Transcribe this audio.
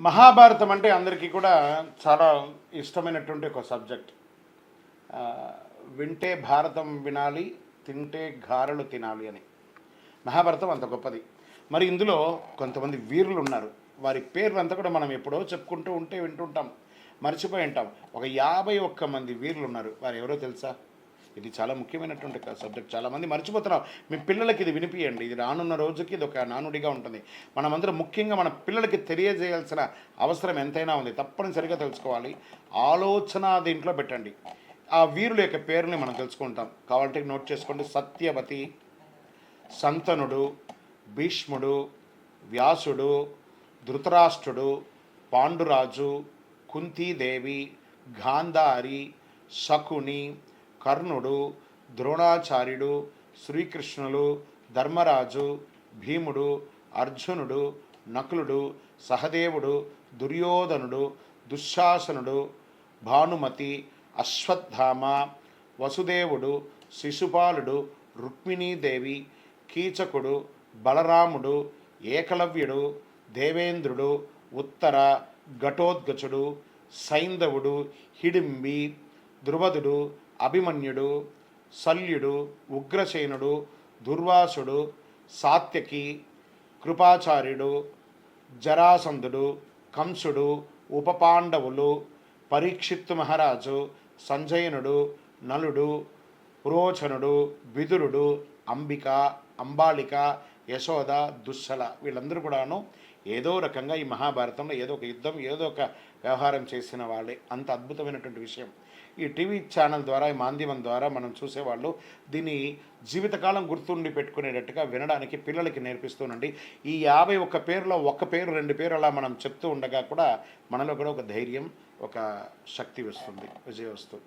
మహాభారతం అంటే అందరికీ కూడా చాలా ఇష్టమైనటువంటి ఒక సబ్జెక్ట్. వింటే భారతం వినాలి, తింటే గారెలు తినాలి అని. మహాభారతం అంత గొప్పది. మరి ఇందులో కొంతమంది వీరులు ఉన్నారు. వారి పేర్లంతా కూడా మనం ఎప్పుడో చెప్పుకుంటూ ఉంటే వింటుంటాం, మర్చిపోయి ఉంటాం. ఒక 51 మంది వీరులు ఉన్నారు. వారు ఎవరో తెలుసా? ఇది చాలా ముఖ్యమైనటువంటి సబ్జెక్ట్. చాలామంది మర్చిపోతున్నాం. మీ పిల్లలకి ఇది వినిపియండి. ఇది రానున్న రోజుకి ఇది ఒక నానుడిగా ఉంటుంది. మనమందరం ముఖ్యంగా మన పిల్లలకి తెలియజేయాల్సిన అవసరం ఎంతైనా ఉంది. తప్పనిసరిగా తెలుసుకోవాలి. ఆలోచన దీంట్లో పెట్టండి. ఆ వీరుల యొక్క పేరుని మనం తెలుసుకుంటాం. కావాలంటే నోట్ చేసుకోండి. సత్యవతి, సంతనుడు, భీష్ముడు, వ్యాసుడు, ధృతరాష్ట్రుడు, పాండురాజు, కుంతీదేవి, గాంధారి, శకుని, కర్ణుడు, ద్రోణాచార్యుడు, శ్రీకృష్ణులు, ధర్మరాజు, భీముడు, అర్జునుడు, నకులుడు, సహదేవుడు, దుర్యోధనుడు, దుశ్శాసనుడు, భానుమతి, అశ్వత్థామ, వసుదేవుడు, శిశుపాలుడు, రుక్మిణీదేవి, కీచకుడు, బలరాముడు, ఏకలవ్యుడు, దేవేంద్రుడు, ఉత్తర, ఘటోద్గచుడు, సైంధవుడు, హిడింబి, ద్రుపదుడు, అభిమన్యుడు, శల్యుడు, ఉగ్రసేనుడు, దుర్వాసుడు, సాత్యకి, కృపాచార్యుడు, జరాసంధుడు, కంసుడు, ఉపపాండవులు, పరీక్షిత్తు మహారాజు, సంజయనుడు, నలుడు, పురోచనుడు, విదురుడు, అంబిక, అంబాళిక, యశోద, దుశ్శల వీళ్ళందరూ కూడాను ఏదో రకంగా ఈ మహాభారతంలో ఏదో ఒక యుద్ధం, ఏదో ఒక వ్యవహారం చేసిన వాళ్ళే. అంత అద్భుతమైనటువంటి విషయం. ఈ టీవీ ఛానల్ ద్వారా, ఈ మాధ్యమం ద్వారా మనం చూసేవాళ్ళు దీన్ని జీవితకాలం గుర్తుండి పెట్టుకునేటట్టుగా వినడానికి పిల్లలకి నేర్పిస్తూనండి. ఈ 51 పేరులో ఒక పేరు, 2 పేరు అలా మనం చెప్తూ ఉండగా కూడా మనలో కూడా ఒక ధైర్యం, ఒక శక్తి వస్తుంది, విజయం వస్తుంది.